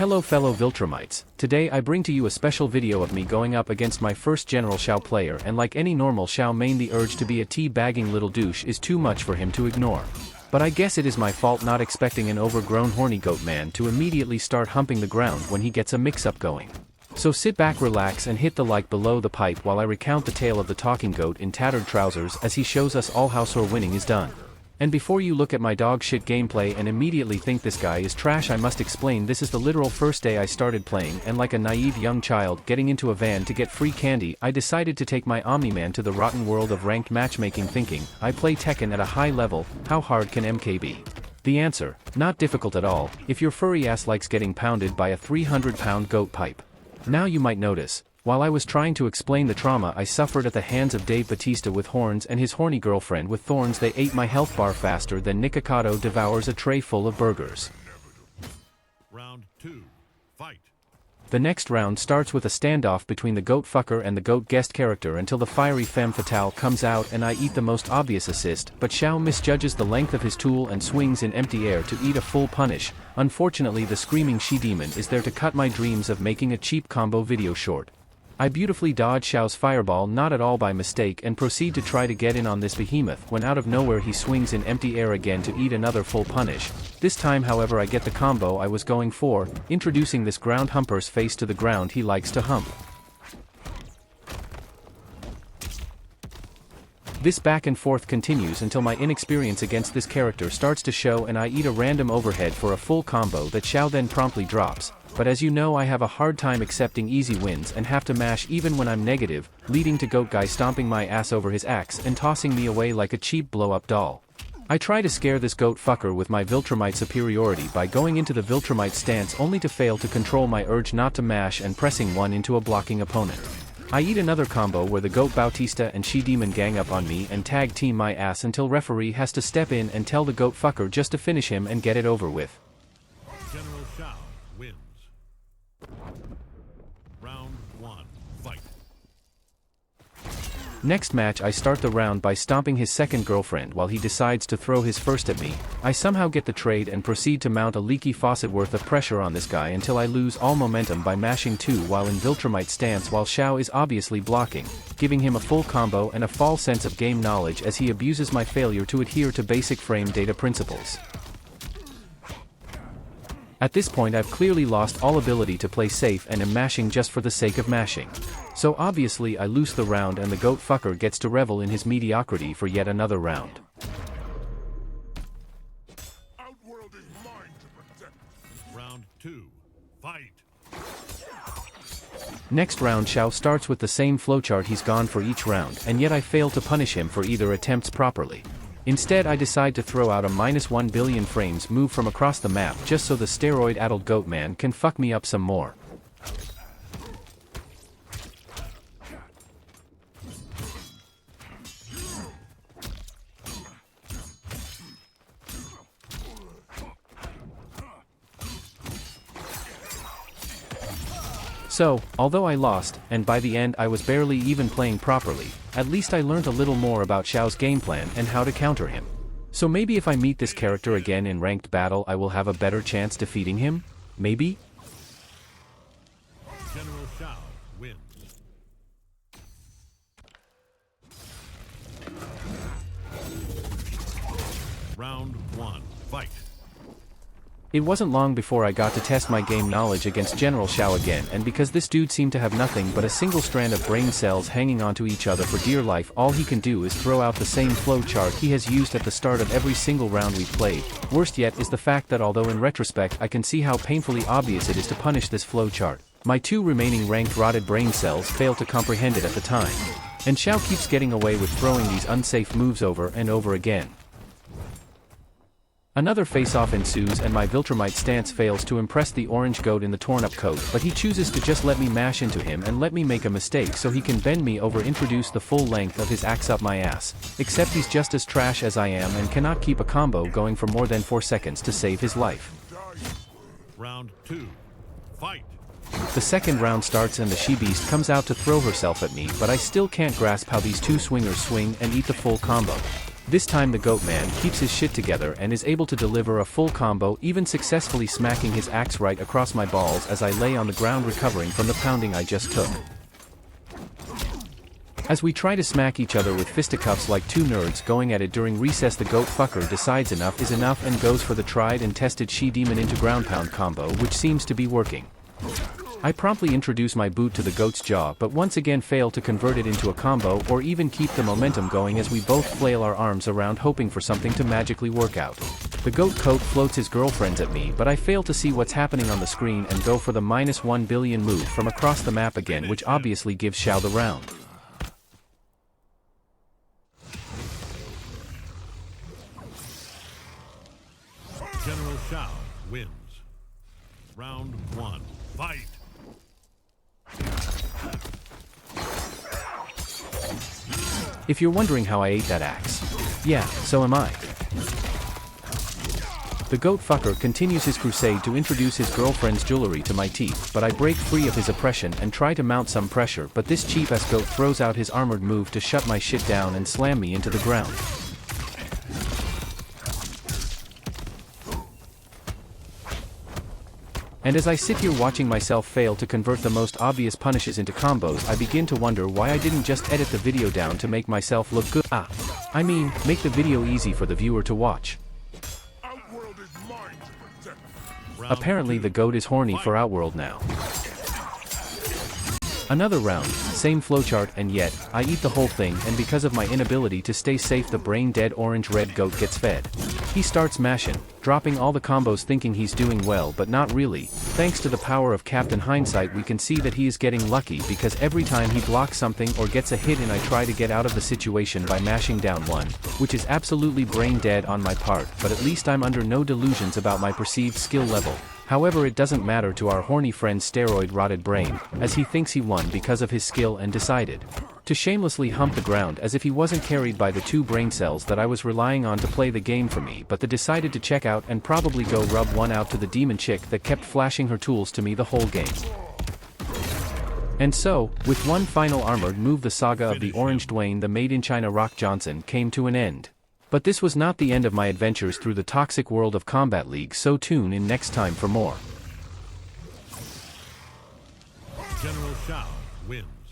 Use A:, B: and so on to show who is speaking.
A: Hello fellow Viltrumites, today I bring to you a special video of me going up against my first General Shao player, and like any normal Shao main, the urge to be a tea-bagging little douche is too much for him to ignore. But I guess it is my fault not expecting an overgrown horny goat man to immediately start humping the ground when he gets a mix-up going. So sit back, relax and hit the like below the pipe while I recount the tale of the talking goat in tattered trousers as he shows us all how sore winning is done. And before you look at my dog shit gameplay and immediately think this guy is trash, I must explain this is the literal first day I started playing, and like a naive young child getting into a van to get free candy, I decided to take my Omni-Man to the rotten world of ranked matchmaking, thinking, I play Tekken at a high level, how hard can MK be? The answer, not difficult at all, if your furry ass likes getting pounded by a 300-pound goat pipe. Now you might notice, while I was trying to explain the trauma I suffered at the hands of Dave Bautista with horns and his horny girlfriend with thorns, they ate my health bar faster than Nikocado devours a tray full of burgers.
B: Round 2. Fight.
A: The next round starts with a standoff between the goat fucker and the goat guest character until the fiery femme fatale comes out and I eat the most obvious assist, but Shao misjudges the length of his tool and swings in empty air to eat a full punish. Unfortunately, the screaming she-demon is there to cut my dreams of making a cheap combo video short. I beautifully dodge Shao's fireball not at all by mistake and proceed to try to get in on this behemoth when out of nowhere he swings in empty air again to eat another full punish. This time however I get the combo I was going for, introducing this ground humper's face to the ground he likes to hump. This back and forth continues until my inexperience against this character starts to show and I eat a random overhead for a full combo that Shao then promptly drops. But as you know, I have a hard time accepting easy wins and have to mash even when I'm negative, leading to Goat Guy stomping my ass over his axe and tossing me away like a cheap blow-up doll. I try to scare this goat fucker with my Viltrumite superiority by going into the Viltrumite stance, only to fail to control my urge not to mash and pressing one into a blocking opponent. I eat another combo where the Goat Bautista and She-Demon gang up on me and tag team my ass until referee has to step in and tell the goat fucker just to finish him and get it over with.
B: General Shao wins. Round 1. Fight.
A: Next match I start the round by stomping his second girlfriend while he decides to throw his first at me. I somehow get the trade and proceed to mount a leaky faucet worth of pressure on this guy until I lose all momentum by mashing 2 while in Viltrumite stance while Shao is obviously blocking, giving him a full combo and a false sense of game knowledge as he abuses my failure to adhere to basic frame data principles. At this point I've clearly lost all ability to play safe and am mashing just for the sake of mashing. So obviously I lose the round and the goat fucker gets to revel in his mediocrity for yet another round.
B: Outworld is mine to protect. Round 2. Fight.
A: Next round Shao starts with the same flowchart he's gone for each round, and yet I fail to punish him for either attempts properly. Instead I decide to throw out a -1 billion frames move from across the map just so the steroid-addled goat man can fuck me up some more. So, although I lost, and by the end I was barely even playing properly, at least I learned a little more about Shao's game plan and how to counter him. So maybe if I meet this character again in ranked battle I will have a better chance defeating him? Maybe?
B: General Shao wins. Round 1. Fight.
A: It wasn't long before I got to test my game knowledge against General Shao again, and because this dude seemed to have nothing but a single strand of brain cells hanging onto each other for dear life, all he can do is throw out the same flow chart he has used at the start of every single round we've played. Worst yet is the fact that although in retrospect I can see how painfully obvious it is to punish this flow chart, my 2 remaining ranked rotted brain cells fail to comprehend it at the time. And Shao keeps getting away with throwing these unsafe moves over and over again. Another face-off ensues and my Viltrumite stance fails to impress the orange goat in the torn-up coat, but he chooses to just let me mash into him and let me make a mistake so he can bend me over, introduce the full length of his axe up my ass. Except he's just as trash as I am and cannot keep a combo going for more than 4 seconds to save his life.
B: Round 2. Fight.
A: The second round starts and the she-beast comes out to throw herself at me, but I still can't grasp how these 2 swingers swing and eat the full combo. This time the Goat Man keeps his shit together and is able to deliver a full combo, even successfully smacking his axe right across my balls as I lay on the ground recovering from the pounding I just took. As we try to smack each other with fisticuffs like two nerds going at it during recess, the goat fucker decides enough is enough and goes for the tried and tested she-demon into ground pound combo, which seems to be working. I promptly introduce my boot to the goat's jaw, but once again fail to convert it into a combo or even keep the momentum going as we both flail our arms around hoping for something to magically work out. The goat coat floats his girlfriends at me, but I fail to see what's happening on the screen and go for the -1 billion move from across the map again, which obviously gives Xiao the round.
B: General Shao wins. Round 1, fight!
A: If you're wondering how I ate that axe, yeah, so am I. The goat fucker continues his crusade to introduce his girlfriend's jewelry to my teeth, but I break free of his oppression and try to mount some pressure, but this cheap-ass goat throws out his armored move to shut my shit down and slam me into the ground. And as I sit here watching myself fail to convert the most obvious punishes into combos, I begin to wonder why I didn't just edit the video down to make myself look good. I mean, make the video easy for the viewer to watch.
B: Outworld is mine to protect.
A: Apparently the goat is horny for Outworld now. Another round, same flowchart, and yet, I eat the whole thing, and because of my inability to stay safe, the brain-dead orange-red goat gets fed. He starts mashing, dropping all the combos thinking he's doing well, but not really. Thanks to the power of Captain Hindsight, we can see that he is getting lucky because every time he blocks something or gets a hit and I try to get out of the situation by mashing down one, which is absolutely brain-dead on my part, but at least I'm under no delusions about my perceived skill level. However, it doesn't matter to our horny friend's steroid-rotted brain, as he thinks he won because of his skill and decided to shamelessly hump the ground as if he wasn't carried by the 2 brain cells that I was relying on to play the game for me, but decided to check out and probably go rub one out to the demon chick that kept flashing her tools to me the whole game. And so, with one final armored move, the saga of the Orange Dwayne the Made in China Rock Johnson came to an end. But this was not the end of my adventures through the toxic world of Kombat League, so tune in next time for more.
B: General Shao wins.